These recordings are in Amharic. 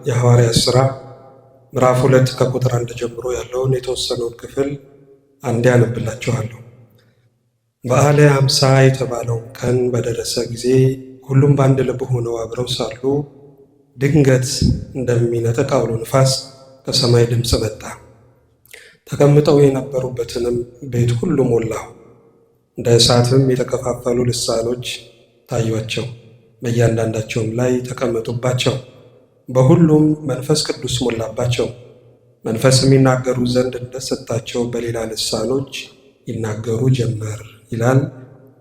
የሐዋርያት ሥራ ምዕራፍ 2 ከቁጥር 1 ጀምሮ ያለውን የተወሰነውን ክፍል አንዴ አነብላችኋለሁ። በዓለ ሃምሳ የተባለው ቀን በደረሰ ጊዜ ሁሉም በአንድ ልብ ሆነው አብረው ሳሉ ድንገት እንደሚነጥቅ አውሎ ንፋስ ከሰማይ ድምፅ መጣ። ተቀምጠው የነበሩበትንም ቤት ሁሉ ሞላው። እንደ እሳትም የተከፋፈሉ ልሳኖች ታዩአቸው፣ በእያንዳንዳቸውም ላይ ተቀመጡባቸው። በሁሉም መንፈስ ቅዱስ ሞላባቸው። መንፈስም ይናገሩ ዘንድ እንደሰጣቸው በሌላ ልሳኖች ይናገሩ ጀመር ይላል።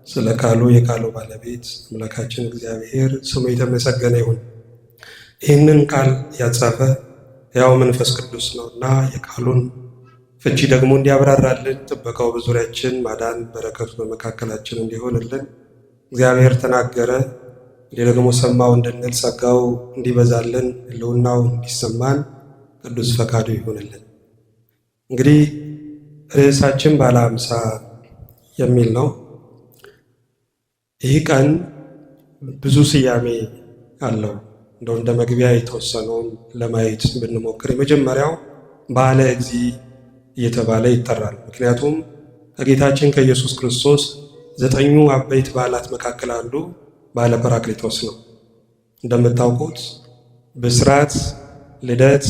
ስለ ቃሉ የቃሉ ባለቤት አምላካችን እግዚአብሔር ስሙ የተመሰገነ ይሁን። ይህንን ቃል ያጻፈ ያው መንፈስ ቅዱስ ነውና የቃሉን ፍቺ ደግሞ እንዲያብራራልን ጥበቃው በዙሪያችን ማዳን በረከቱ በመካከላችን እንዲሆንልን እግዚአብሔር ተናገረ እኔ ደግሞ ሰማው እንድንል ጸጋው እንዲበዛልን ሕልውናው እንዲሰማን ቅዱስ ፈቃዱ ይሁንልን። እንግዲህ ርዕሳችን በዓለ ሃምሳ የሚል ነው። ይህ ቀን ብዙ ስያሜ አለው። እንደ መግቢያ የተወሰነውን ለማየት ብንሞክር የመጀመሪያው በዓለ እግዚእ እየተባለ ይጠራል። ምክንያቱም ከጌታችን ከኢየሱስ ክርስቶስ 9 አበይት በዓላት መካከል አንዱ በዓለ ጰራቅሊጦስ ነው። እንደምታውቁት ብስራት፣ ልደት፣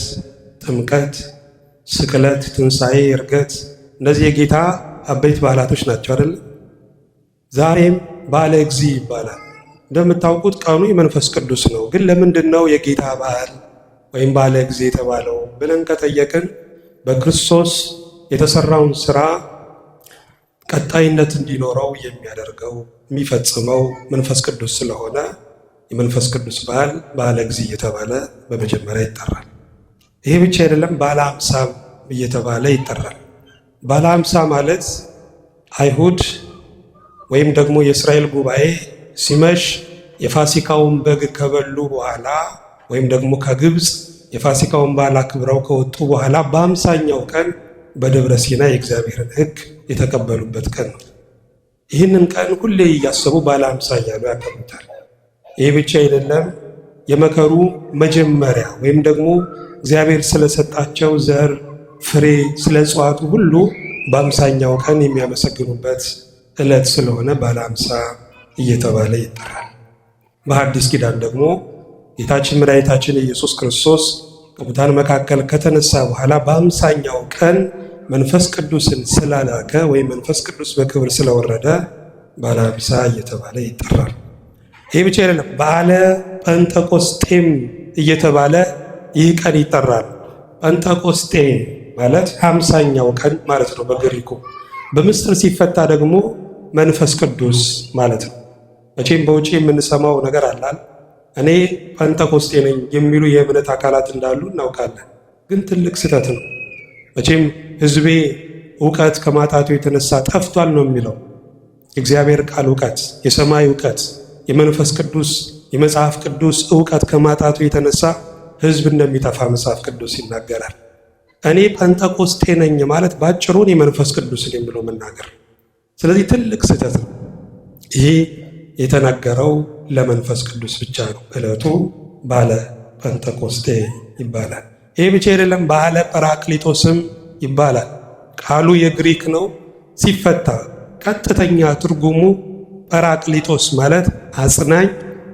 ጥምቀት፣ ስቅለት፣ ትንሣኤ፣ ዕርገት እነዚህ የጌታ አበይት በዓላቶች ናቸው አይደል? ዛሬም በዓለ እግዚእ ይባላል። እንደምታውቁት ቀኑ የመንፈስ ቅዱስ ነው። ግን ለምንድን ነው የጌታ በዓል ወይም በዓለ እግዚእ የተባለው ብለን ከጠየቅን በክርስቶስ የተሰራውን ሥራ ቀጣይነት እንዲኖረው የሚያደርገው የሚፈጽመው መንፈስ ቅዱስ ስለሆነ የመንፈስ ቅዱስ በዓል በዓለ እግዚእ እየተባለ በመጀመሪያ ይጠራል። ይሄ ብቻ አይደለም፣ በዓለ ሃምሳ እየተባለ ይጠራል። በዓለ ሃምሳ ማለት አይሁድ ወይም ደግሞ የእስራኤል ጉባኤ ሲመሽ የፋሲካውን በግ ከበሉ በኋላ ወይም ደግሞ ከግብፅ የፋሲካውን በዓል አክብረው ከወጡ በኋላ በ50ኛው ቀን በደብረ ሲና የእግዚአብሔርን ሕግ የተቀበሉበት ቀን ነው። ይህንን ቀን ሁሌ እያሰቡ በዓለ ሃምሳ እያሉ ያከብሩታል። ይህ ብቻ አይደለም፣ የመከሩ መጀመሪያ ወይም ደግሞ እግዚአብሔር ስለሰጣቸው ዘር ፍሬ፣ ስለ እጽዋቱ ሁሉ በ50ኛው ቀን የሚያመሰግኑበት ዕለት ስለሆነ በዓለ ሃምሳ እየተባለ ይጠራል። በሐዲስ ኪዳን ደግሞ ጌታችን መድኃኒታችን ኢየሱስ ክርስቶስ ከሙታን መካከል ከተነሳ በኋላ በ50ኛው ቀን መንፈስ ቅዱስን ስላላከ ወይም መንፈስ ቅዱስ በክብር ስለወረደ በዓለ ሃምሳ እየተባለ ይጠራል። ይህ ብቻ አይደለም፣ በዓለ ጴንጠቆስጤም እየተባለ ይህ ቀን ይጠራል። ጴንጠቆስጤ ማለት 50ኛው ቀን ማለት ነው በግሪኩ። በምስጢር ሲፈታ ደግሞ መንፈስ ቅዱስ ማለት ነው። መቼም በውጪ የምንሰማው ነገር አላል። እኔ ጴንጠቆስጤ ነኝ የሚሉ የእምነት አካላት እንዳሉ እናውቃለን። ግን ትልቅ ስህተት ነው። መቼም ሕዝቤ እውቀት ከማጣቱ የተነሳ ጠፍቷል ነው የሚለው። የእግዚአብሔር ቃል እውቀት፣ የሰማይ እውቀት፣ የመንፈስ ቅዱስ የመጽሐፍ ቅዱስ እውቀት ከማጣቱ የተነሳ ሕዝብ እንደሚጠፋ መጽሐፍ ቅዱስ ይናገራል። እኔ ጴንጠቆስጤ ነኝ ማለት ባጭሩን የመንፈስ ቅዱስን የሚለው መናገር። ስለዚህ ትልቅ ስህተት ነው። ይህ የተነገረው ለመንፈስ ቅዱስ ብቻ ነው። ዕለቱ በዓለ ጴንጠቆስጤ ይባላል። ይህ ብቻ አይደለም፣ በዓለ ጰራቅሊጦስም ይባላል። ቃሉ የግሪክ ነው። ሲፈታ ቀጥተኛ ትርጉሙ ጰራቅሊጦስ ማለት አጽናኝ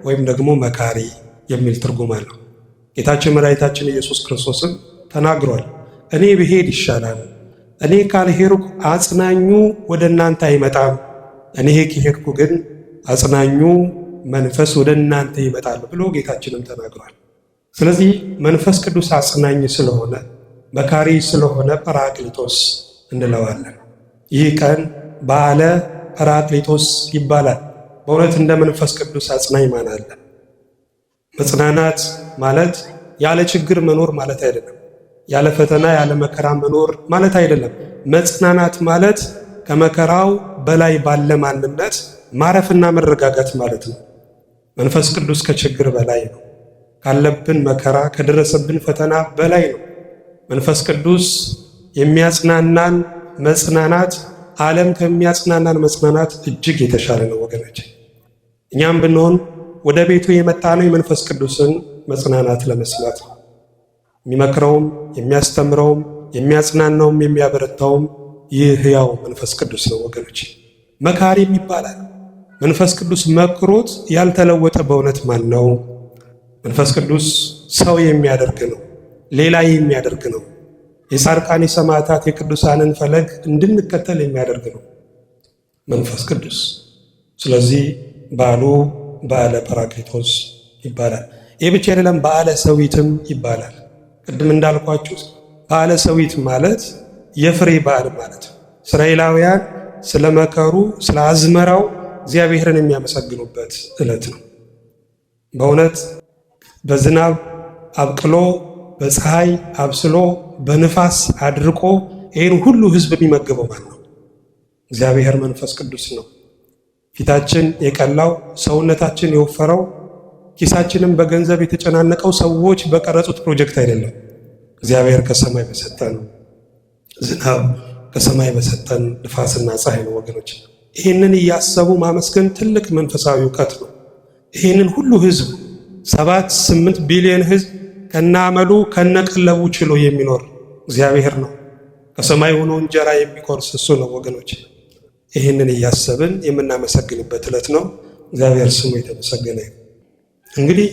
ወይም ደግሞ መካሪ የሚል ትርጉም አለው። ጌታችን መድኃኒታችን ኢየሱስ ክርስቶስም ተናግሯል። እኔ ብሄድ ይሻላል፣ እኔ ካልሄድኩ አጽናኙ ወደ እናንተ አይመጣም፣ እኔ ከሄድኩ ግን አጽናኙ መንፈስ ወደ እናንተ ይመጣል ብሎ ጌታችንም ተናግሯል። ስለዚህ መንፈስ ቅዱስ አጽናኝ ስለሆነ መካሪ ስለሆነ ጰራቅሊጦስ እንለዋለን። ይህ ቀን በዓለ ጰራቅሊጦስ ይባላል። በእውነት እንደ መንፈስ ቅዱስ አጽናኝ ማን አለ? መጽናናት ማለት ያለ ችግር መኖር ማለት አይደለም። ያለ ፈተና ያለ መከራ መኖር ማለት አይደለም። መጽናናት ማለት ከመከራው በላይ ባለ ማንነት ማረፍና መረጋጋት ማለት ነው። መንፈስ ቅዱስ ከችግር በላይ ነው። ካለብን መከራ ከደረሰብን ፈተና በላይ ነው። መንፈስ ቅዱስ የሚያጽናናን መጽናናት ዓለም ከሚያጽናናን መጽናናት እጅግ የተሻለ ነው ወገኖች። እኛም ብንሆን ወደ ቤቱ የመጣ ነው የመንፈስ ቅዱስን መጽናናት ለመስማት ነው። የሚመክረውም የሚያስተምረውም የሚያጽናናውም የሚያበረታውም ይህ ሕያው መንፈስ ቅዱስ ነው ወገኖች። መካሪም ይባላል። መንፈስ ቅዱስ መክሮት ያልተለወጠ በእውነት ማን ነው? መንፈስ ቅዱስ ሰው የሚያደርግ ነው፣ ሌላ የሚያደርግ ነው። የጻድቃን የሰማዕታት የቅዱሳንን ፈለግ እንድንከተል የሚያደርግ ነው መንፈስ ቅዱስ። ስለዚህ በዓሉ በዓለ ጰራቅሊጦስ ይባላል። ይህ ብቻ አይደለም፣ በዓለ ሰዊትም ይባላል። ቅድም እንዳልኳችሁ በዓለ ሰዊት ማለት የፍሬ በዓል ማለት ነው። እስራኤላውያን ስለ መከሩ ስለ አዝመራው እግዚአብሔርን የሚያመሰግኑበት ዕለት ነው። በእውነት በዝናብ አብቅሎ በፀሐይ አብስሎ በንፋስ አድርቆ ይህን ሁሉ ሕዝብ የሚመግበው ማን ነው? እግዚአብሔር መንፈስ ቅዱስ ነው። ፊታችን የቀላው ሰውነታችን የወፈረው ኪሳችንም በገንዘብ የተጨናነቀው ሰዎች በቀረጹት ፕሮጀክት አይደለም። እግዚአብሔር ከሰማይ በሰጠን ዝናብ ከሰማይ በሰጠን ንፋስና ፀሐይ ነው ወገኖች። ይህንን እያሰቡ ማመስገን ትልቅ መንፈሳዊ እውቀት ነው። ይህንን ሁሉ ሕዝብ 7-8 ቢሊዮን ሕዝብ ከነአመሉ ከነቀለቡ ችሎ የሚኖር እግዚአብሔር ነው። ከሰማይ ሆኖ እንጀራ የሚቆርስ እሱ ነው ወገኖች። ይህንን እያሰብን የምናመሰግንበት ዕለት ነው። እግዚአብሔር ስሙ የተመሰገነ ይሁን። እንግዲህ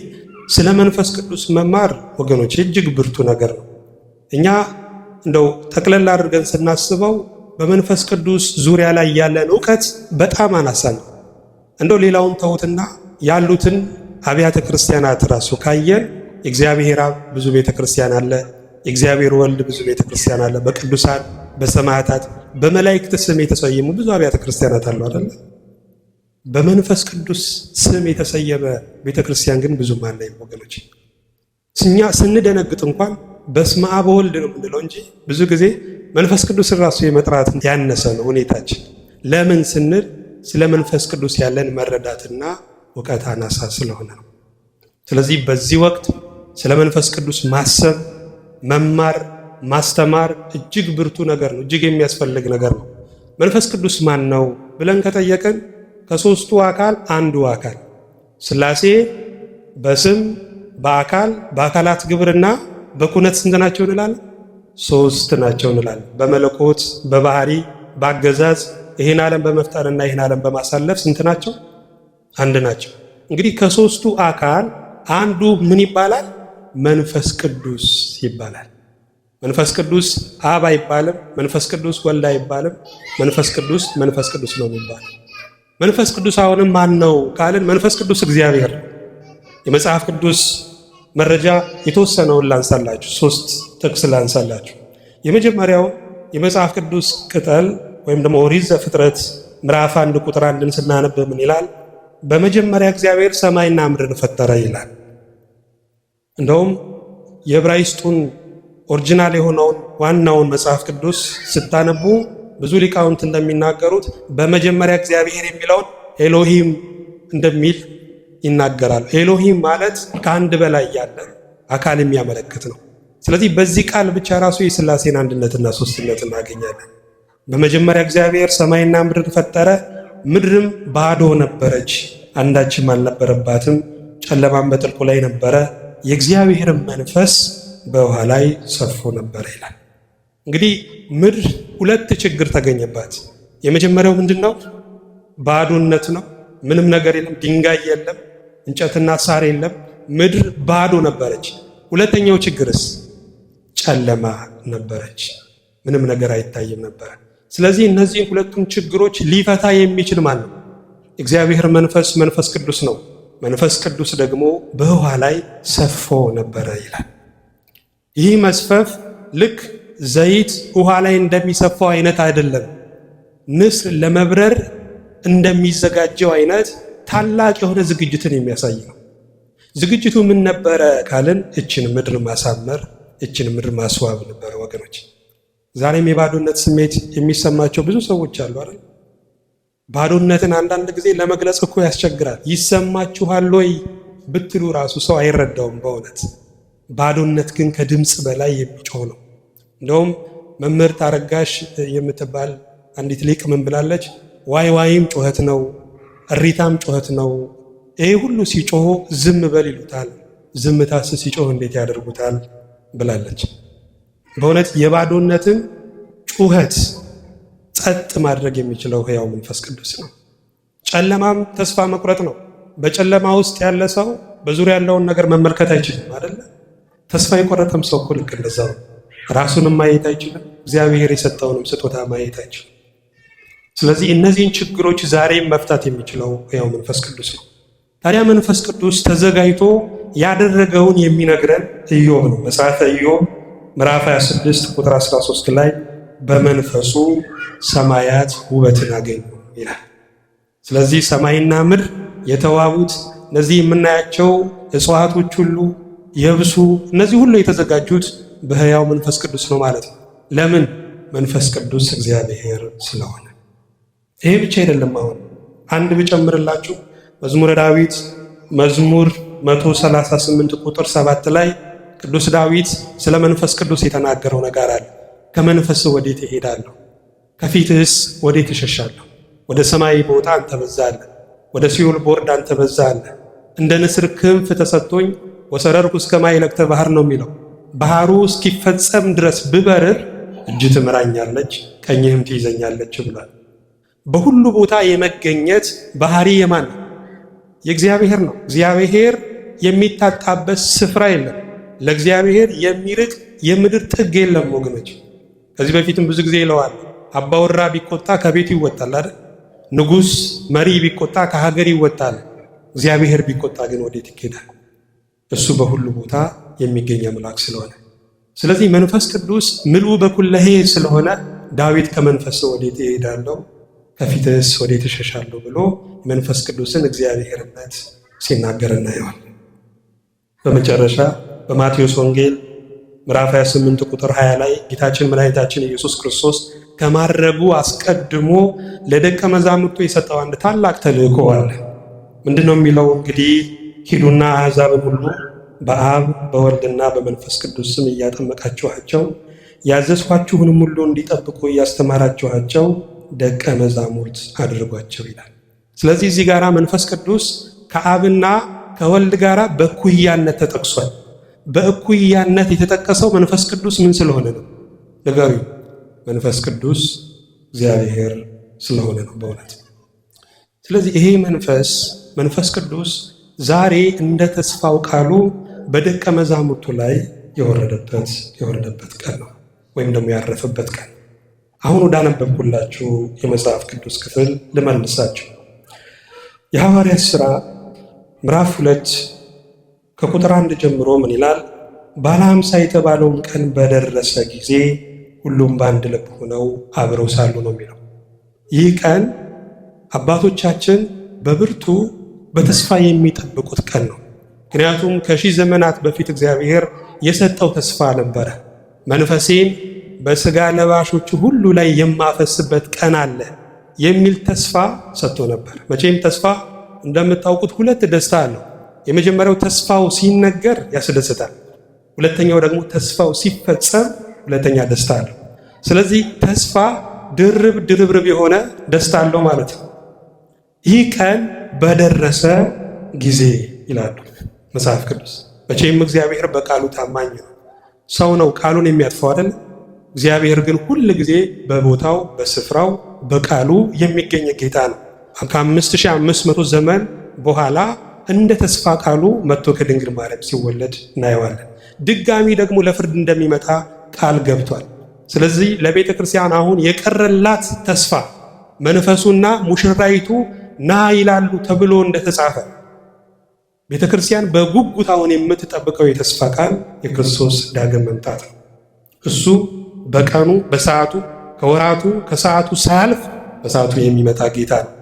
ስለ መንፈስ ቅዱስ መማር ወገኖች እጅግ ብርቱ ነገር ነው። እኛ እንደው ጠቅለል አድርገን ስናስበው በመንፈስ ቅዱስ ዙሪያ ላይ ያለን እውቀት በጣም አናሳ ነው። እንደው ሌላውን ተውትና ያሉትን አብያተ ክርስቲያናት ራሱ ካየን የእግዚአብሔር አብ ብዙ ቤተ ክርስቲያን አለ፣ የእግዚአብሔር ወልድ ብዙ ቤተ ክርስቲያን አለ፣ በቅዱሳን በሰማዕታት በመላእክት ስም የተሰየሙ ብዙ አብያተ ክርስቲያናት አሉ አይደል? በመንፈስ ቅዱስ ስም የተሰየመ ቤተ ክርስቲያን ግን ብዙም አናይም ወገኖች። እኛ ስንደነግጥ እንኳን በስመ አብ ወልድ ነው የምንለው እንጂ ብዙ ጊዜ መንፈስ ቅዱስን ራሱ የመጥራት ያነሰ ነው ሁኔታችን። ለምን ስንል ስለ መንፈስ ቅዱስ ያለን መረዳትና እውቀት አናሳ ስለሆነ ነው። ስለዚህ በዚህ ወቅት ስለ መንፈስ ቅዱስ ማሰብ፣ መማር፣ ማስተማር እጅግ ብርቱ ነገር ነው፣ እጅግ የሚያስፈልግ ነገር ነው። መንፈስ ቅዱስ ማን ነው ብለን ከጠየቅን ከሦስቱ አካል አንዱ አካል ሥላሴ በስም በአካል በአካላት ግብርና በኩነት ስንት ናቸው እንላለን? 3 ናቸው እንላለን። በመለኮት በባህሪ በአገዛዝ ይህን ዓለም በመፍጠርና ይህን ዓለም በማሳለፍ ስንት ናቸው? አንድ ናቸው። እንግዲህ ከሦስቱ አካል አንዱ ምን ይባላል? መንፈስ ቅዱስ ይባላል። መንፈስ ቅዱስ አብ አይባልም። መንፈስ ቅዱስ ወልድ አይባልም። መንፈስ ቅዱስ ነው የሚባለው። መንፈስ ቅዱስ አሁንም ማን ነው ካልን መንፈስ ቅዱስ እግዚአብሔር ነው። የመጽሐፍ ቅዱስ መረጃ የተወሰነውን ላንሳላችሁ፣ 3 ጥቅስ ላንሳላችሁ። የመጀመሪያው የመጽሐፍ ቅዱስ ቅጠል ወይም ደግሞ ኦሪት ዘፍጥረት ምዕራፍ 1 ቁጥር 1ን ስናነብ ምን ይላል? በመጀመሪያ እግዚአብሔር ሰማይና ምድርን ፈጠረ ይላል። እንደውም የዕብራይስጡን ኦሪጂናል የሆነውን ዋናውን መጽሐፍ ቅዱስ ስታነቡ ብዙ ሊቃውንት እንደሚናገሩት በመጀመሪያ እግዚአብሔር የሚለውን ኤሎሂም እንደሚል ይናገራል። ኤሎሂም ማለት ከአንድ በላይ ያለ አካል የሚያመለክት ነው። ስለዚህ በዚህ ቃል ብቻ ራሱ የሥላሴን አንድነትና ሶስትነት እናገኛለን። በመጀመሪያ እግዚአብሔር ሰማይና ምድርን ፈጠረ፣ ምድርም ባዶ ነበረች፣ አንዳችም አልነበረባትም፣ ጨለማም በጥልቁ ላይ ነበረ፣ የእግዚአብሔርም መንፈስ በውሃ ላይ ሰፎ ነበረ ይላል። እንግዲህ ምድር 2 ችግር ተገኘባት። የመጀመሪያው ምንድነው? ባዶነት ነው። ምንም ነገር የለም፣ ድንጋይ የለም፣ እንጨትና ሳር የለም፣ ምድር ባዶ ነበረች። ሁለተኛው ችግርስ ጨለማ ነበረች፣ ምንም ነገር አይታይም ነበር። ስለዚህ እነዚህ ሁለቱም ችግሮች ሊፈታ የሚችል ማን ነው? እግዚአብሔር መንፈስ ቅዱስ ነው። መንፈስ ቅዱስ ደግሞ በውሃ ላይ ሰፎ ነበረ ይላል። ይህ መስፈፍ ልክ ዘይት ውሃ ላይ እንደሚሰፋው አይነት አይደለም። ንስር ለመብረር እንደሚዘጋጀው አይነት ታላቅ የሆነ ዝግጅትን የሚያሳይ ነው። ዝግጅቱ ምን ነበረ ካልን እችን ምድር ማሳመር፣ እችን ምድር ማስዋብ ነበረ ወገኖች። ዛሬም የባዶነት ስሜት የሚሰማቸው ብዙ ሰዎች አሉ አይደል? ባዶነትን አንዳንድ ጊዜ ለመግለጽ እኮ ያስቸግራል። ይሰማችኋል ወይ ብትሉ ራሱ ሰው አይረዳውም በእውነት። ባዶነት ግን ከድምፅ በላይ የሚጮህ ነው። እንደውም መምህርት አረጋሽ የምትባል አንዲት ሊቅ ምን ብላለች? ዋይ ዋይም ጩኸት ነው፣ እሪታም ጩኸት ነው። ይሄ ሁሉ ሲጮህ ዝም በል ይሉታል፣ ዝምታስ ሲጮህ እንዴት ያደርጉታል? ብላለች። በእውነት የባዶነትን ጩኸት ጸጥ ማድረግ የሚችለው ሕያው መንፈስ ቅዱስ ነው። ጨለማም ተስፋ መቁረጥ ነው። በጨለማ ውስጥ ያለ ሰው በዙሪያ ያለውን ነገር መመልከት አይችልም አይደለ? ተስፋ የቆረጠም ሰው እኮ ልክ እንደዛው ነው። ራሱንም ማየት አይችልም፣ እግዚአብሔር የሰጠውንም ስጦታ ማየት አይችልም። ስለዚህ እነዚህን ችግሮች ዛሬም መፍታት የሚችለው ሕያው መንፈስ ቅዱስ ነው። ታዲያ መንፈስ ቅዱስ ተዘጋጅቶ ያደረገውን የሚነግረን ኢዮብ ነው። መጽሐፈ ኢዮብ ምዕራፍ 26 ቁጥር 13 ላይ በመንፈሱ ሰማያት ውበትን አገኙ ይላል። ስለዚህ ሰማይና ምድር የተዋቡት እነዚህ የምናያቸው እጽዋቶች ሁሉ የብሱ እነዚህ ሁሉ የተዘጋጁት በሕያው መንፈስ ቅዱስ ነው ማለት ነው። ለምን? መንፈስ ቅዱስ እግዚአብሔር ስለሆነ። ይሄ ብቻ አይደለም። አሁን አንድ ብጨምርላችሁ መዝሙረ ዳዊት መዝሙር 138 ቁጥር 7 ላይ ቅዱስ ዳዊት ስለ መንፈስ ቅዱስ የተናገረው ነገር አለ። ከመንፈስ ወዴት እሄዳለሁ? ከፊትህስ ወዴት እሸሻለሁ? ወደ ሰማይ ቦታ አንተ በዛለህ፣ ወደ ሲኦል ቦርድ አንተ በዛለህ። እንደ ንስር ክንፍ ተሰጥቶኝ ወሰረርኩ እስከ ማዕበልተ ባህር ነው የሚለው። ባህሩ እስኪፈጸም ድረስ ብበርር እጅ ትምራኛለች፣ ቀኝህም ትይዘኛለች ብሏል። በሁሉ ቦታ የመገኘት ባህሪ የማን ነው? የእግዚአብሔር ነው። እግዚአብሔር የሚታጣበት ስፍራ የለም። ለእግዚአብሔር የሚርቅ የምድር ጥግ የለም ወገኖች። ከዚህ በፊትም ብዙ ጊዜ ይለዋል። አባወራ ቢቆጣ ከቤቱ ይወጣል አይደል? ንጉሥ መሪ ቢቆጣ ከሀገር ይወጣል። እግዚአብሔር ቢቆጣ ግን ወዴት ይኬዳል? እሱ በሁሉ ቦታ የሚገኝ አምላክ ስለሆነ፣ ስለዚህ መንፈስ ቅዱስ ምልኡ በኩለሄ ስለሆነ ዳዊት ከመንፈስ ወዴት እሄዳለሁ ከፊትስ ወዴት እሸሻለሁ ብሎ መንፈስ ቅዱስን እግዚአብሔርነት ሲናገር እናየዋለን። በመጨረሻ በማቴዎስ ወንጌል ምዕራፍ 28 ቁጥር 20 ላይ ጌታችን መድኃኒታችን ኢየሱስ ክርስቶስ ከማረጉ አስቀድሞ ለደቀ መዛሙርቱ የሰጠው አንድ ታላቅ ተልእኮ አለ። ምንድነው የሚለው? እንግዲህ ሂዱና አሕዛብን ሁሉ በአብ በወልድና በመንፈስ ቅዱስ ስም እያጠመቃችኋቸው ያዘዝኳችሁንም ሁሉ እንዲጠብቁ እያስተማራችኋቸው ደቀ መዛሙርት አድርጓቸው ይላል። ስለዚህ እዚህ ጋር መንፈስ ቅዱስ ከአብና ከወልድ ጋር በእኩያነት ተጠቅሷል። በእኩያነት የተጠቀሰው መንፈስ ቅዱስ ምን ስለሆነ ነው? ንገሩ። መንፈስ ቅዱስ እግዚአብሔር ስለሆነ ነው በእውነት። ስለዚህ ይሄ መንፈስ ቅዱስ ዛሬ እንደ ተስፋው ቃሉ በደቀ መዛሙርቱ ላይ የወረደበት ቀን ነው፣ ወይም ደግሞ ያረፈበት ቀን። አሁን ወዳነበብኩላችሁ የመጽሐፍ ቅዱስ ክፍል ልመልሳችሁ። የሐዋርያት ሥራ ምዕራፍ 2 ከቁጥር 1 ጀምሮ ምን ይላል? ባለ 50 የተባለውን ቀን በደረሰ ጊዜ ሁሉም በአንድ ልብ ሆነው አብረው ሳሉ ነው የሚለው። ይህ ቀን አባቶቻችን በብርቱ በተስፋ የሚጠብቁት ቀን ነው። ምክንያቱም ከሺህ ዘመናት በፊት እግዚአብሔር የሰጠው ተስፋ ነበረ። መንፈሴን በሥጋ ለባሾቹ ሁሉ ላይ የማፈስበት ቀን አለ የሚል ተስፋ ሰጥቶ ነበር። መቼም ተስፋ እንደምታውቁት ሁለት ደስታ አለው። የመጀመሪያው ተስፋው ሲነገር ያስደስታል። ሁለተኛው ደግሞ ተስፋው ሲፈጸም ሁለተኛ ደስታ አለው። ስለዚህ ተስፋ ድርብርብ የሆነ ደስታ አለው ማለት ነው። ይህ ቀን በደረሰ ጊዜ ይላሉ መጽሐፍ ቅዱስ። መቼም እግዚአብሔር በቃሉ ታማኝ ነው። ሰው ነው ቃሉን የሚያጥፈው አይደል? እግዚአብሔር ግን ሁል ጊዜ በቦታው በስፍራው በቃሉ የሚገኝ ጌታ ነው። ከ5500 ዘመን በኋላ እንደ ተስፋ ቃሉ መጥቶ ከድንግል ማርያም ሲወለድ እናየዋለን። ድጋሚ ደግሞ ለፍርድ እንደሚመጣ ቃል ገብቷል። ስለዚህ ለቤተ ክርስቲያን አሁን የቀረላት ተስፋ መንፈሱና ሙሽራይቱ ና ይላሉ ተብሎ እንደተጻፈ ቤተ ክርስቲያን በጉጉት አሁን የምትጠብቀው የተስፋ ቃል የክርስቶስ ዳግም መምጣት ነው። እሱ በቀኑ በሰዓቱ ከወራቱ ከሰዓቱ ሳያልፍ በሰዓቱ የሚመጣ ጌታ ነው።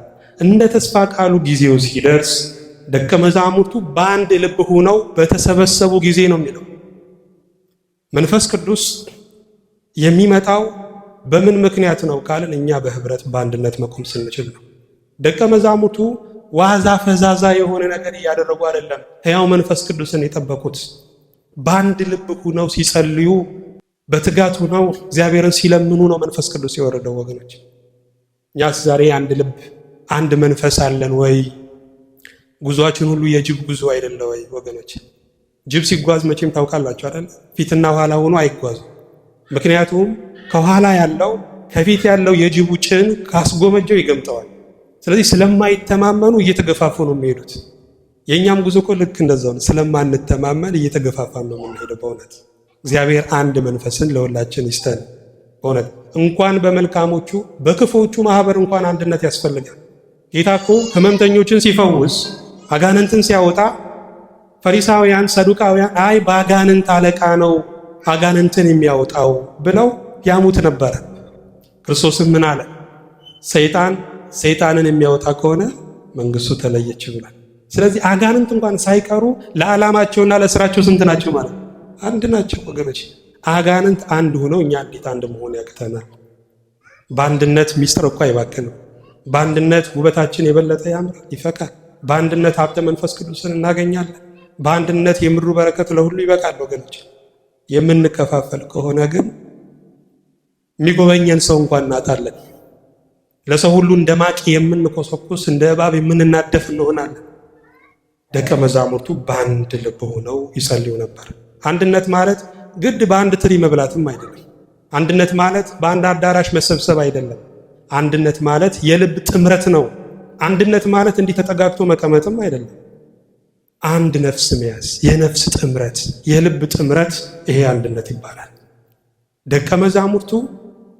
እንደ ተስፋ ቃሉ ጊዜው ሲደርስ ደቀ መዛሙርቱ በአንድ ልብ ሆነው በተሰበሰቡ ጊዜ ነው የሚለው። መንፈስ ቅዱስ የሚመጣው በምን ምክንያት ነው ካልን እኛ በህብረት በአንድነት መቆም ስንችል ነው። ደቀ መዛሙርቱ ዋዛ ፈዛዛ የሆነ ነገር እያደረጉ አይደለም። ሕያው መንፈስ ቅዱስን የጠበቁት በአንድ ልብ ሆነው ሲጸልዩ፣ በትጋት ሆነው እግዚአብሔርን ሲለምኑ ነው መንፈስ ቅዱስ የወረደው። ወገኖች እኛስ ዛሬ አንድ ልብ አንድ መንፈስ አለን ወይ? ጉዟችን ሁሉ የጅብ ጉዞ አይደለ ወይ? ወገኖች ጅብ ሲጓዝ መቼም ታውቃላችሁ አይደል? ፊትና ኋላ ሆኖ አይጓዙም። ምክንያቱም ከኋላ ያለው ከፊት ያለው የጅቡ ጭን ካስጎመጀው ይገምጠዋል። ስለዚህ ስለማይተማመኑ እየተገፋፉ ነው የሚሄዱት። የእኛም ጉዞ እኮ ልክ እንደዛው ነው። ስለማንተማመን እየተገፋፋን ነው የምንሄደው። በእውነት እግዚአብሔር አንድ መንፈስን ለሁላችን ይስጠን። በእውነት እንኳን በመልካሞቹ በክፎቹ ማህበር እንኳን አንድነት ያስፈልጋል። ጌታ እኮ ሕመምተኞችን ሲፈውስ አጋንንትን ሲያወጣ ፈሪሳውያን ሰዱቃውያን አይ በአጋንንት አለቃ ነው አጋንንትን የሚያወጣው ብለው ያሙት ነበረ። ክርስቶስም ምን አለ? ሰይጣንን የሚያወጣ ከሆነ መንግስቱ ተለየች ብሏል። ስለዚህ አጋንንት እንኳን ሳይቀሩ ለዓላማቸውና ለስራቸው ስንት ናቸው ማለት ነው? አንድ ናቸው ወገኖች። አጋንንት አንድ ሆነው እኛ እንዴት አንድ መሆን ያቅተናል? በአንድነት ሚስጥር እኮ አይባክንም። በአንድነት ውበታችን የበለጠ ያምራል፣ ይፈካል። በአንድነት ሀብተ መንፈስ ቅዱስን እናገኛለን። በአንድነት የምድሩ በረከት ለሁሉ ይበቃል ወገኖች። የምንከፋፈል ከሆነ ግን የሚጎበኘን ሰው እንኳን እናጣለን። ለሰው ሁሉ እንደ ማቅ የምንኮሰኩስ እንደ እባብ የምንናደፍ እንሆናለን። ደቀ መዛሙርቱ በአንድ ልብ ሆነው ይጸልዩ ነበር። አንድነት ማለት ግድ በአንድ ትሪ መብላትም አይደለም። አንድነት ማለት በአንድ አዳራሽ መሰብሰብ አይደለም። አንድነት ማለት የልብ ጥምረት ነው። አንድነት ማለት እንዲህ ተጠጋግቶ መቀመጥም አይደለም። አንድ ነፍስ መያዝ፣ የነፍስ ጥምረት፣ የልብ ጥምረት፣ ይሄ አንድነት ይባላል። ደቀ መዛሙርቱ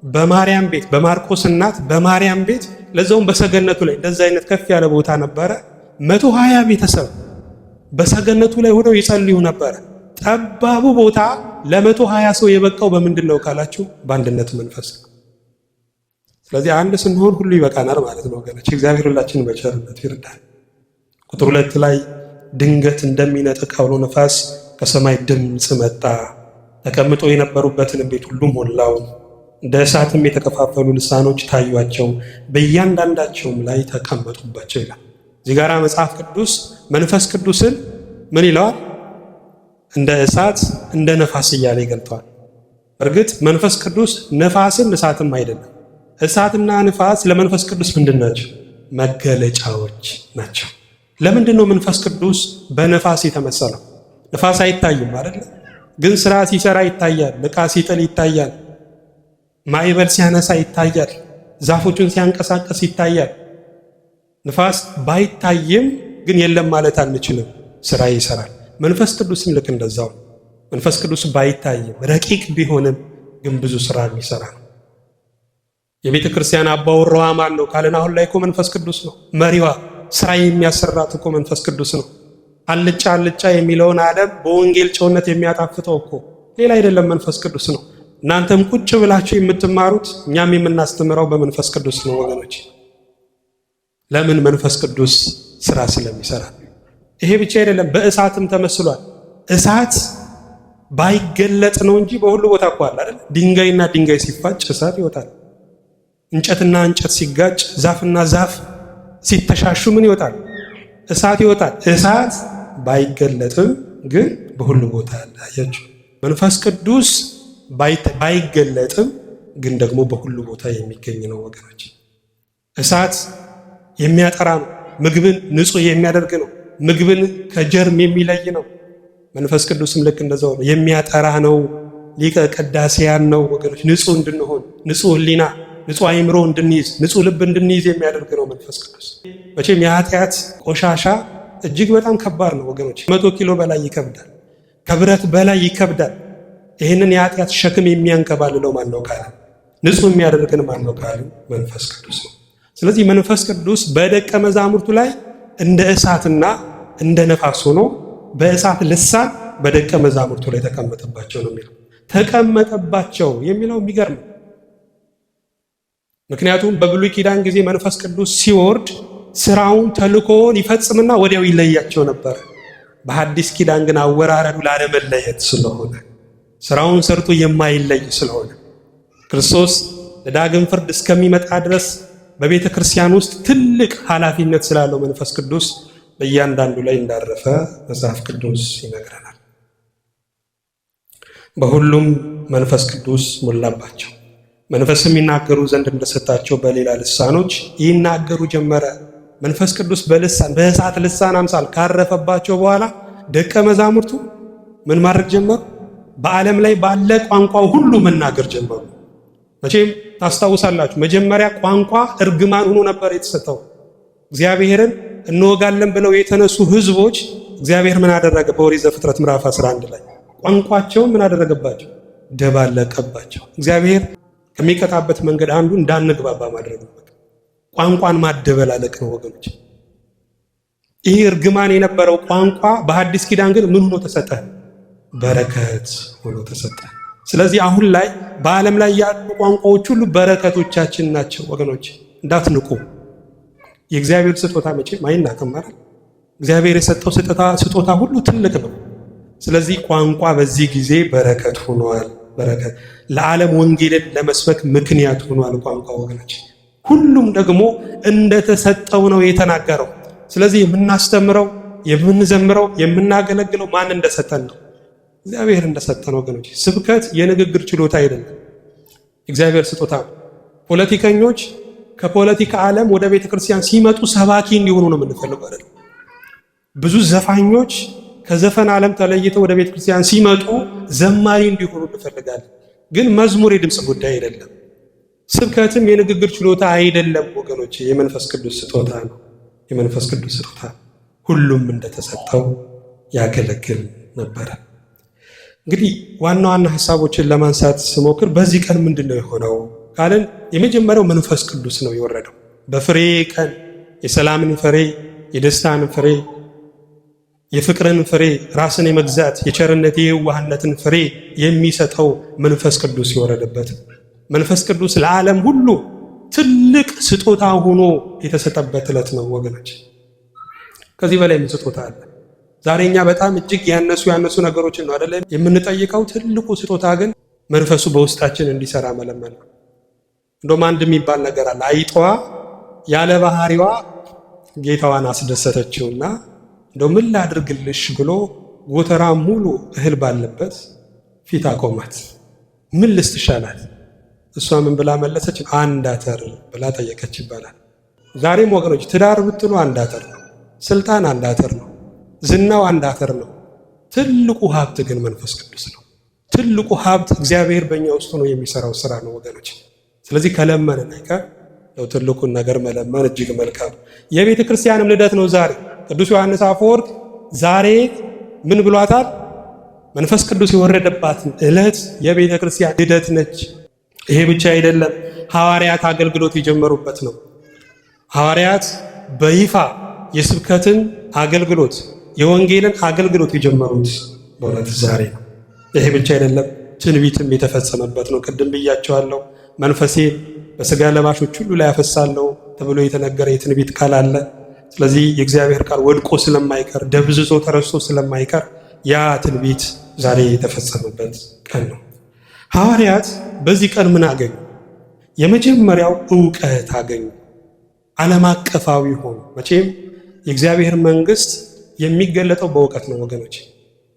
በማርያም ቤት በማርቆስ እናት በማርያም ቤት ለዛውም በሰገነቱ ላይ እንደዛ አይነት ከፍ ያለ ቦታ ነበረ። 120 ቤተሰብ በሰገነቱ ላይ ሆነው ይጸልዩ ነበረ። ጠባቡ ቦታ ለ120 ሰው የበቃው በምንድን ነው ካላችሁ በአንድነት መንፈስ። ስለዚህ አንድ ስንሆን ሁሉ ይበቃናል ማለት ነው ወገኖች። እግዚአብሔር ሁላችንን በቸርነቱ ይርዳል። ቁጥር 2 ላይ ድንገት እንደሚነጥቅ አውሎ ነፋስ ከሰማይ ድምፅ መጣ፣ ተቀምጦ የነበሩበትን ቤት ሁሉ ሞላው። እንደ እሳትም የተከፋፈሉ ልሳኖች ታዩአቸው፣ በእያንዳንዳቸውም ላይ ተቀመጡባቸው ይላል። እዚህ ጋር መጽሐፍ ቅዱስ መንፈስ ቅዱስን ምን ይለዋል? እንደ እሳት እንደ ነፋስ እያለ ይገልጠዋል። እርግጥ መንፈስ ቅዱስ ነፋስም እሳትም አይደለም። እሳትና ነፋስ ለመንፈስ ቅዱስ ምንድን ናቸው? መገለጫዎች ናቸው። ለምንድን ነው መንፈስ ቅዱስ በነፋስ የተመሰለው? ነፋስ አይታይም አይደል? ግን ስራ ሲሰራ ይታያል። ዕቃ ሲጥል ይታያል። ማዕበል ሲያነሳ ይታያል። ዛፎቹን ሲያንቀሳቀስ ይታያል። ነፋስ ባይታይም ግን የለም ማለት አንችልም፣ ስራ ይሰራል። መንፈስ ቅዱስም ልክ እንደዛው። መንፈስ ቅዱስ ባይታይም ረቂቅ ቢሆንም ግን ብዙ ስራ የሚሰራ ነው። የቤተ ክርስቲያን አባወራዋ ማን ነው ካልን አሁን ላይ እኮ መንፈስ ቅዱስ ነው መሪዋ። ስራ የሚያሰራት እኮ መንፈስ ቅዱስ ነው። አልጫ አልጫ የሚለውን ዓለም በወንጌል ጨውነት የሚያጣፍጠው እኮ ሌላ አይደለም፣ መንፈስ ቅዱስ ነው። እናንተም ቁጭ ብላችሁ የምትማሩት እኛም የምናስተምረው በመንፈስ ቅዱስ ነው ወገኖች። ለምን? መንፈስ ቅዱስ ስራ ስለሚሰራ። ይሄ ብቻ አይደለም፣ በእሳትም ተመስሏል። እሳት ባይገለጥ ነው እንጂ በሁሉ ቦታ እኮ አለ አይደል? ድንጋይና ድንጋይ ሲፋጭ እሳት ይወጣል። እንጨትና እንጨት ሲጋጭ፣ ዛፍና ዛፍ ሲተሻሹ ምን ይወጣል? እሳት ይወጣል። እሳት ባይገለጥም ግን በሁሉ ቦታ አለ። አያችሁ፣ መንፈስ ቅዱስ ባይገለጥም ግን ደግሞ በሁሉ ቦታ የሚገኝ ነው ወገኖች። እሳት የሚያጠራ ነው። ምግብን ንጹህ የሚያደርግ ነው። ምግብን ከጀርም የሚለይ ነው። መንፈስ ቅዱስም ልክ እንደዛው ነው። የሚያጠራ ነው። ሊቀ ቅዳሴያን ነው ወገኖች። ንጹህ እንድንሆን፣ ንጹህ ሕሊና፣ ንጹህ አእምሮ እንድንይዝ፣ ንጹህ ልብ እንድንይዝ የሚያደርግ ነው መንፈስ ቅዱስ። መቼም የኃጢአት ቆሻሻ እጅግ በጣም ከባድ ነው ወገኖች። 100 ኪሎ በላይ ይከብዳል። ከብረት በላይ ይከብዳል። ይህንን የኃጢአት ሸክም የሚያንከባልለው ማን ነው ካለ፣ ንጹህ የሚያደርገን ማን ነው ካለ መንፈስ ቅዱስ ነው። ስለዚህ መንፈስ ቅዱስ በደቀ መዛሙርቱ ላይ እንደ እሳትና እንደ ነፋስ ሆኖ በእሳት ልሳን በደቀ መዛሙርቱ ላይ ተቀመጠባቸው ነው የሚለው። ተቀመጠባቸው የሚለው የሚገርም። ምክንያቱም በብሉይ ኪዳን ጊዜ መንፈስ ቅዱስ ሲወርድ ስራውን ተልኮውን ይፈጽምና ወዲያው ይለያቸው ነበር። በሐዲስ ኪዳን ግን አወራረዱ ላለመለየት ስለሆነ፣ ስራውን ሰርቶ የማይለይ ስለሆነ ክርስቶስ ለዳግም ፍርድ እስከሚመጣ ድረስ በቤተ ክርስቲያን ውስጥ ትልቅ ኃላፊነት ስላለው መንፈስ ቅዱስ በእያንዳንዱ ላይ እንዳረፈ መጽሐፍ ቅዱስ ይነግረናል። በሁሉም መንፈስ ቅዱስ ሞላባቸው፣ መንፈስም ይናገሩ ዘንድ እንደሰጣቸው በሌላ ልሳኖች ይናገሩ ጀመረ። መንፈስ ቅዱስ በእሳት ልሳን አምሳል ካረፈባቸው በኋላ ደቀ መዛሙርቱ ምን ማድረግ ጀመሩ? በዓለም ላይ ባለ ቋንቋ ሁሉ መናገር ጀመሩ። መቼም ታስታውሳላችሁ፣ መጀመሪያ ቋንቋ እርግማን ሆኖ ነበር የተሰጠው። እግዚአብሔርን እንወጋለን ብለው የተነሱ ህዝቦች እግዚአብሔር ምን አደረገ? በኦሪት ዘፍጥረት ምዕራፍ 11 ላይ ቋንቋቸውን ምን አደረገባቸው? ደባለቀባቸው። እግዚአብሔር ከሚቀጣበት መንገድ አንዱ እንዳንግባባ ማድረግ ነው። ቋንቋን ማደበላለቅ ነው ወገኖች። ይህ እርግማን የነበረው ቋንቋ በሐዲስ ኪዳን ግን ምን ሆኖ ተሰጠ? በረከት ሆኖ ተሰጠ። ስለዚህ አሁን ላይ በዓለም ላይ ያሉ ቋንቋዎች ሁሉ በረከቶቻችን ናቸው ወገኖች፣ እንዳትንቁ። የእግዚአብሔር ስጦታ መቼም አይናቅም አይደል? እግዚአብሔር የሰጠው ስጦታ ሁሉ ትልቅ ነው። ስለዚህ ቋንቋ በዚህ ጊዜ በረከት ሆኗል። በረከት ለዓለም ወንጌልን ለመስበክ ምክንያት ሆኗል ቋንቋ ወገኖች። ሁሉም ደግሞ እንደተሰጠው ነው የተናገረው። ስለዚህ የምናስተምረው፣ የምንዘምረው፣ የምናገለግለው ማን እንደሰጠን ነው? እግዚአብሔር እንደሰጠን ወገኖች። ስብከት የንግግር ችሎታ አይደለም፣ እግዚአብሔር ስጦታ ነው። ፖለቲከኞች ከፖለቲካ ዓለም ወደ ቤተ ክርስቲያን ሲመጡ ሰባኪ እንዲሆኑ ነው የምንፈልገው አይደል? ብዙ ዘፋኞች ከዘፈን ዓለም ተለይተው ወደ ቤተ ክርስቲያን ሲመጡ ዘማሪ እንዲሆኑ እንፈልጋለን። ግን መዝሙር የድምፅ ጉዳይ አይደለም። ስብከትም የንግግር ችሎታ አይደለም ወገኖች፣ የመንፈስ ቅዱስ ስጦታ ነው። የመንፈስ ቅዱስ ስጦታ ሁሉም እንደተሰጠው ያገለግል ነበረ። እንግዲህ ዋና ዋና ሐሳቦችን ለማንሳት ስሞክር በዚህ ቀን ምንድነው የሆነው ካልን የመጀመሪያው መንፈስ ቅዱስ ነው የወረደው። በፍሬ ቀን የሰላምን ፍሬ፣ የደስታን ፍሬ፣ የፍቅርን ፍሬ፣ ራስን የመግዛት የቸርነት የዋህነትን ፍሬ የሚሰጠው መንፈስ ቅዱስ የወረደበት መንፈስ ቅዱስ ለዓለም ሁሉ ትልቅ ስጦታ ሆኖ የተሰጠበት ዕለት ነው ወገኖች። ከዚህ በላይ ምን ስጦታ አለ? ዛሬ እኛ በጣም እጅግ ያነሱ ነገሮችን ነው አይደለም የምንጠይቀው። ትልቁ ስጦታ ግን መንፈሱ በውስጣችን እንዲሰራ መለመን ነው። እንደውም አንድ የሚባል ነገር አለ። አይጧ ያለ ባህሪዋ ጌታዋን አስደሰተችውና እንደው ምን ላድርግልሽ ብሎ ጎተራ ሙሉ እህል ባለበት ፊት አቆማት። ምን ልስትሻላት? እሷ ምን ብላ መለሰች? አንድ አተር ብላ ጠየቀች ይባላል። ዛሬም ወገኖች ትዳር ብትሉ አንድ አተር ነው፣ ስልጣን አንድ አተር ነው፣ ዝናው አንድ አተር ነው። ትልቁ ሀብት ግን መንፈስ ቅዱስ ነው። ትልቁ ሀብት እግዚአብሔር በእኛ ውስጥ ነው የሚሰራው ስራ ነው ወገኖች። ስለዚህ ከለመንን አይቀር ነው ትልቁን ነገር መለመን እጅግ መልካም። የቤተ ክርስቲያንም ልደት ነው ዛሬ። ቅዱስ ዮሐንስ አፈወርቅ ዛሬ ምን ብሏታል? መንፈስ ቅዱስ የወረደባትን ዕለት የቤተ ክርስቲያን ልደት ነች። ይሄ ብቻ አይደለም፣ ሐዋርያት አገልግሎት የጀመሩበት ነው። ሐዋርያት በይፋ የስብከትን አገልግሎት የወንጌልን አገልግሎት የጀመሩት በእውነት ዛሬ ነው። ይሄ ብቻ አይደለም፣ ትንቢትም የተፈጸመበት ነው። ቅድም ብያቸዋለሁ፣ መንፈሴን በሥጋ ለባሾች ሁሉ ላይ ያፈሳለሁ ተብሎ የተነገረ የትንቢት ቃል አለ። ስለዚህ የእግዚአብሔር ቃል ወድቆ ስለማይቀር ደብዝዞ ተረስቶ ስለማይቀር ያ ትንቢት ዛሬ የተፈጸመበት ቀን ነው። ሐዋርያት በዚህ ቀን ምን አገኙ? የመጀመሪያው ዕውቀት አገኙ። ዓለም አቀፋዊ ሆኑ። መቼም የእግዚአብሔር መንግሥት የሚገለጠው በእውቀት ነው ወገኖች።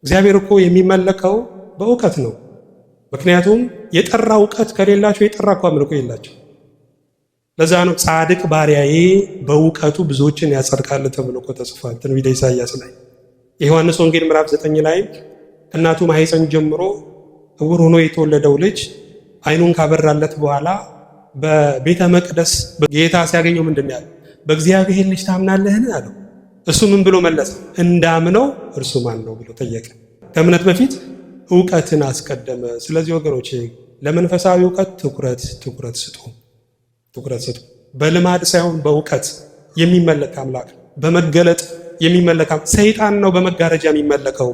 እግዚአብሔር እኮ የሚመለከው በእውቀት ነው። ምክንያቱም የጠራ እውቀት ከሌላቸው የጠራ እኮ አምልኮ የላቸው። ለዛ ነው ጻድቅ ባሪያዬ በእውቀቱ ብዙዎችን ያጸድቃል ተብሎ እኮ ተጽፏል ትንቢተ ኢሳይያስ ላይ። የዮሐንስ ወንጌል ምዕራፍ 9 ላይ ከእናቱ ማኅፀን ጀምሮ ዕውር ሆኖ የተወለደው ልጅ ዓይኑን ካበራለት በኋላ በቤተ መቅደስ ጌታ ሲያገኘው ምንድን ነው ያለው? በእግዚአብሔር ልጅ ታምናለህን አለው። እሱ ምን ብሎ መለሰ? እንዳምነው እርሱ ማን ነው ብሎ ጠየቀ። ከእምነት በፊት ዕውቀትን አስቀደመ። ስለዚህ ወገኖቼ ለመንፈሳዊ ዕውቀት ትኩረት ስጡ። በልማድ ሳይሆን በእውቀት የሚመለክ አምላክ፣ በመገለጥ የሚመለክ ሰይጣን ነው በመጋረጃ የሚመለከው።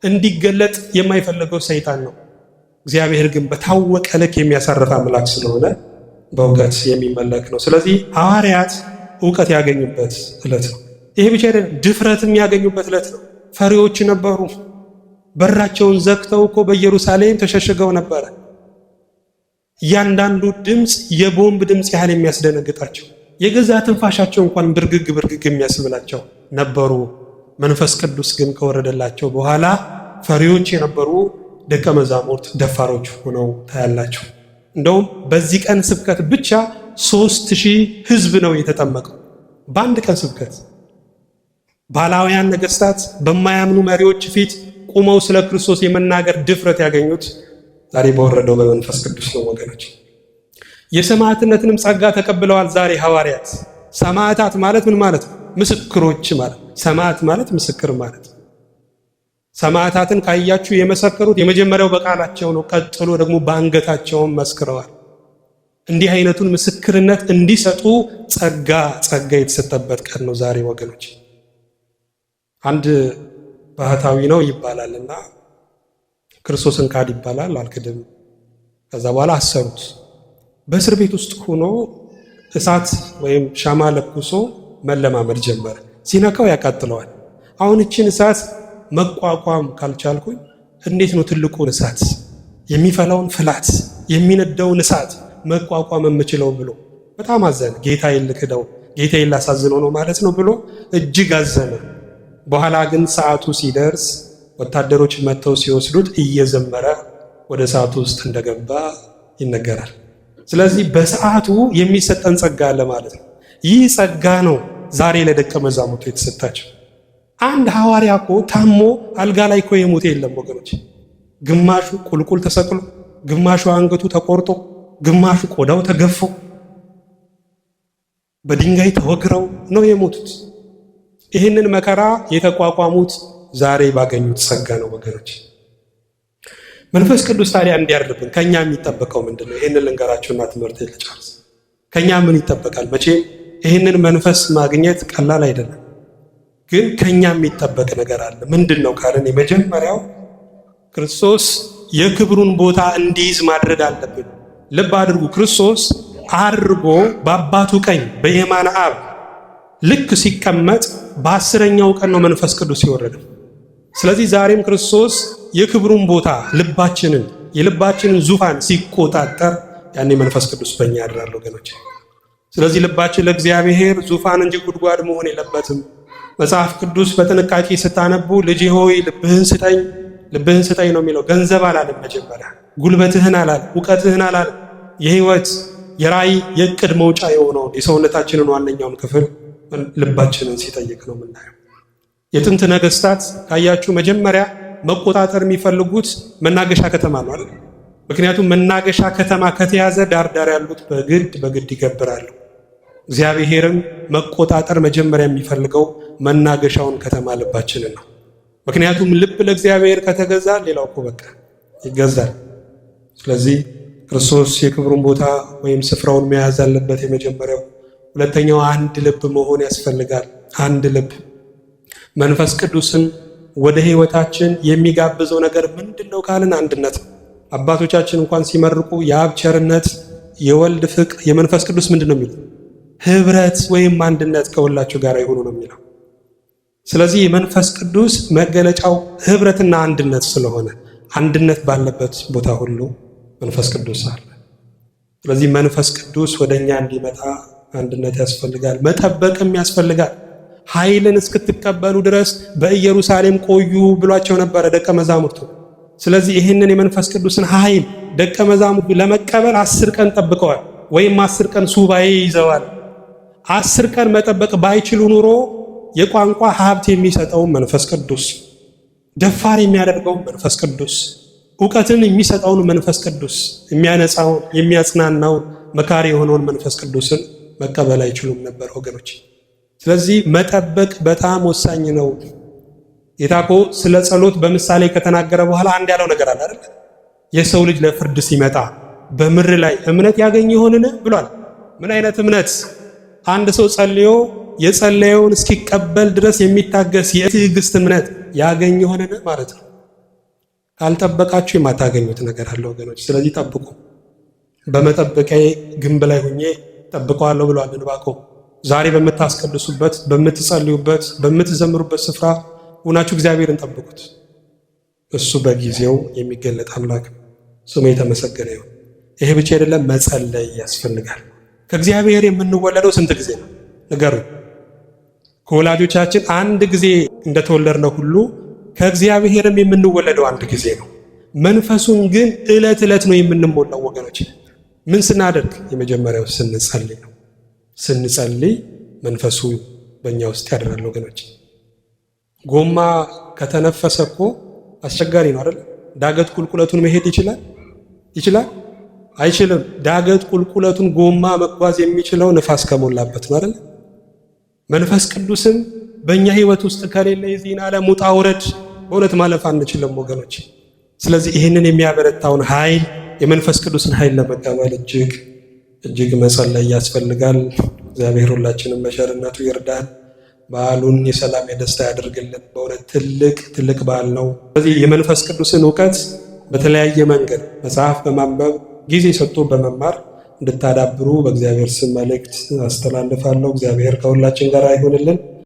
እንዲገለጥ የማይፈልገው ሰይጣን ነው። እግዚአብሔር ግን በታወቀ ልክ የሚያሳርፍ አምላክ ስለሆነ በእውቀት የሚመለክ ነው። ስለዚህ ሐዋርያት ዕውቀት ያገኙበት ዕለት ነው። ይሄ ብቻ አይደለም፣ ድፍረትም ያገኙበት ዕለት ነው። ፈሪዎች ነበሩ። በራቸውን ዘግተው እኮ በኢየሩሳሌም ተሸሽገው ነበረ። እያንዳንዱ ድምፅ የቦምብ ድምፅ ያህል የሚያስደነግጣቸው፣ የገዛ ትንፋሻቸው እንኳን ብርግግ የሚያስብላቸው ነበሩ። መንፈስ ቅዱስ ግን ከወረደላቸው በኋላ ፈሪዎች የነበሩ ደቀ መዛሙርት ደፋሮች ሆነው ታያላቸው። እንደውም በዚህ ቀን ስብከት ብቻ 3000 ሕዝብ ነው የተጠመቀው። በአንድ ቀን ስብከት ባላውያን ነገስታት በማያምኑ መሪዎች ፊት ቁመው ስለ ክርስቶስ የመናገር ድፍረት ያገኙት ዛሬ በወረደው በመንፈስ ቅዱስ ነው ወገኖች። የሰማዕትነትንም ጸጋ ተቀብለዋል ዛሬ ሐዋርያት። ሰማዕታት ማለት ምን ማለት ነው? ምስክሮች ማለት። ሰማዕት ማለት ምስክር ማለት። ሰማዕታትን ካያችሁ የመሰከሩት የመጀመሪያው በቃላቸው ነው፣ ቀጥሎ ደግሞ በአንገታቸውም መስክረዋል። እንዲህ አይነቱን ምስክርነት እንዲሰጡ ጸጋ የተሰጠበት ቀን ነው ዛሬ ወገኖች። አንድ ባህታዊ ነው ይባላልና ክርስቶስን ካድ ይባላል፣ አልክድም። ከዛ በኋላ አሰሩት። በእስር ቤት ውስጥ ሆኖ እሳት ወይም ሻማ ለኩሶ መለማመድ ጀመረ። ሲነካው ያቃጥለዋል። አሁን እችን እሳት መቋቋም ካልቻልኩኝ እንዴት ነው ትልቁን እሳት የሚፈላውን ፍላት የሚነደውን እሳት መቋቋም የምችለው ብሎ በጣም አዘነ። ጌታዬን ልክደው ጌታዬን ላሳዝነው ነው ማለት ነው ብሎ እጅግ አዘነ። በኋላ ግን ሰዓቱ ሲደርስ ወታደሮች መጥተው ሲወስዱት እየዘመረ ወደ ሰዓቱ ውስጥ እንደገባ ይነገራል። ስለዚህ በሰዓቱ የሚሰጠን ጸጋ አለ ማለት ነው። ይህ ጸጋ ነው ዛሬ ለደቀ መዛሙርቱ የተሰጣቸው። አንድ ሐዋርያ እኮ ታሞ አልጋ ላይ እኮ የሞተ የለም ወገኖች። ግማሹ ቁልቁል ተሰቅሎ፣ ግማሹ አንገቱ ተቆርጦ፣ ግማሹ ቆዳው ተገፎ በድንጋይ ተወግረው ነው የሞቱት። ይህንን መከራ የተቋቋሙት ዛሬ ባገኙት ጸጋ ነው ወገኖች። መንፈስ ቅዱስ ታዲያ እንዲያርፍብን ከኛ የሚጠበቀው ምንድነው? ይህንን ልንገራችሁና ትምህርት ልጨርስ። ከኛ ምን ይጠበቃል? መቼም ይህንን መንፈስ ማግኘት ቀላል አይደለም። ግን ከኛ የሚጠበቅ ነገር አለ። ምንድነው ካለን የመጀመሪያው ክርስቶስ የክብሩን ቦታ እንዲይዝ ማድረግ አለብን። ልብ አድርጉ። ክርስቶስ አርጎ በአባቱ ቀኝ በየማነ አብ ልክ ሲቀመጥ በ10ኛው ቀን ነው መንፈስ ቅዱስ የወረደው። ስለዚህ ዛሬም ክርስቶስ የክብሩን ቦታ የልባችንን ዙፋን ሲቆጣጠር ያኔ መንፈስ ቅዱስ በእኛ ያድራል ወገኖች። ስለዚህ ልባችን ለእግዚአብሔር ዙፋን እንጂ ጉድጓድ መሆን የለበትም። መጽሐፍ ቅዱስ በጥንቃቄ ስታነቡ ልጄ ሆይ ልብህን ስጠኝ ነው የሚለው። ገንዘብ አላለም፣ መጀመሪያ ጉልበትህን አላለም፣ እውቀትህን አላለም። የህይወት የራእይ የእቅድ መውጫ የሆነውን የሰውነታችንን ዋነኛውን ክፍል ልባችንን ሲጠይቅ ነው የምናየው። የጥንት ነገስታት ካያችሁ መጀመሪያ መቆጣጠር የሚፈልጉት መናገሻ ከተማ ነው አይደል? ምክንያቱም መናገሻ ከተማ ከተያዘ ዳር ያሉት በግድ ይገብራሉ። እግዚአብሔርም መቆጣጠር መጀመሪያ የሚፈልገው መናገሻውን ከተማ ልባችንን ነው። ምክንያቱም ልብ ለእግዚአብሔር ከተገዛ ሌላው እኮ በቃ ይገዛል። ስለዚህ ክርስቶስ የክብሩን ቦታ ወይም ስፍራውን መያዝ አለበት የመጀመሪያው። ሁለተኛው አንድ ልብ መሆን ያስፈልጋል። አንድ ልብ መንፈስ ቅዱስን ወደ ህይወታችን የሚጋብዘው ነገር ምንድነው ካልን አንድነት። አባቶቻችን እንኳን ሲመርቁ የአብ ቸርነት፣ የወልድ ፍቅር፣ የመንፈስ ቅዱስ ምንድነው የሚለው? ህብረት ወይም አንድነት ከሁላችሁ ጋር ይሁኑ ነው የሚለው። ስለዚህ የመንፈስ ቅዱስ መገለጫው ህብረትና አንድነት ስለሆነ አንድነት ባለበት ቦታ ሁሉ መንፈስ ቅዱስ አለ። ስለዚህ መንፈስ ቅዱስ ወደኛ እንዲመጣ አንድነት ያስፈልጋል፣ መጠበቅም ያስፈልጋል። ኃይልን እስክትቀበሉ ድረስ በኢየሩሳሌም ቆዩ ብሏቸው ነበረ ደቀ መዛሙርቱ። ስለዚህ ይህንን የመንፈስ ቅዱስን ኃይል ደቀ መዛሙርቱ ለመቀበል 10 ቀን ጠብቀዋል፣ ወይም 10 ቀን ሱባኤ ይዘዋል። 10 ቀን መጠበቅ ባይችሉ ኑሮ የቋንቋ ሀብት የሚሰጠውን መንፈስ ቅዱስ፣ ደፋር የሚያደርገውን መንፈስ ቅዱስ፣ እውቀትን የሚሰጠውን መንፈስ ቅዱስ፣ የሚያነጻውን የሚያጽናናውን መካሪ የሆነውን መንፈስ ቅዱስን መቀበል አይችሉም ነበር ወገኖች። ስለዚህ መጠበቅ በጣም ወሳኝ ነው። ጌታ እኮ ስለ ጸሎት በምሳሌ ከተናገረ በኋላ አንድ ያለው ነገር አለ አይደል? የሰው ልጅ ለፍርድ ሲመጣ በምድር ላይ እምነት ያገኝ ይሆንን ብሏል። ምን አይነት እምነት? አንድ ሰው ጸልዮ የጸለየውን እስኪቀበል ድረስ የሚታገስ የትዕግስት እምነት ያገኝ ይሆንን ማለት ነው። ካልጠበቃችሁ የማታገኙት ነገር አለ ወገኖች። ስለዚህ ጠብቁ። በመጠበቂያዬ ግንብ ላይ ሆኜ ጠብቀዋለሁ ብሏል ዕንባቆም። ዛሬ በምታስቀድሱበት፣ በምትጸልዩበት፣ በምትዘምሩበት ስፍራ ሆናችሁ እግዚአብሔርን ጠብቁት። እሱ በጊዜው የሚገለጥ አምላክ ስሙ የተመሰገነ ይሁን። ይሄ ብቻ አይደለም፣ መጸለይ ያስፈልጋል። ከእግዚአብሔር የምንወለደው ስንት ጊዜ ነው ንገሩ? ከወላጆቻችን አንድ ጊዜ እንደተወለድነው ሁሉ ከእግዚአብሔርም የምንወለደው አንድ ጊዜ ነው። መንፈሱን ግን ዕለት ዕለት ነው የምንሞላው ወገኖች። ምን ስናደርግ? የመጀመሪያው ስንጸልይ ነው። ስንጸልይ መንፈሱ በእኛ ውስጥ ያድራል ወገኖች። ጎማ ከተነፈሰ እኮ አስቸጋሪ ነው አይደል? ዳገት ቁልቁለቱን መሄድ ይችላል? አይችልም። ዳገት ቁልቁለቱን ጎማ መጓዝ የሚችለው ንፋስ ከሞላበት ነው አይደል? መንፈስ ቅዱስም በእኛ ህይወት ውስጥ ከሌለ የዚህን ዓለም ውጣ ውረድ በእውነት ማለፍ አንችልም ወገኖች። ስለዚህ ይህንን የሚያበረታውን ኃይል የመንፈስ ቅዱስን ኃይል ለመቀበል እጅግ መጸለይ ያስፈልጋል። እግዚአብሔር ሁላችንም በቸርነቱ ይርዳን። በዓሉን የሰላም የደስታ ያደርግልን። በእውነት ትልቅ በዓል ነው። ስለዚህ የመንፈስ ቅዱስን እውቀት በተለያየ መንገድ መጽሐፍ በማንበብ ጊዜ ሰጥቶ በመማር እንድታዳብሩ በእግዚአብሔር ስም መልእክት አስተላልፋለሁ። እግዚአብሔር ከሁላችን ጋር ይሁንልን።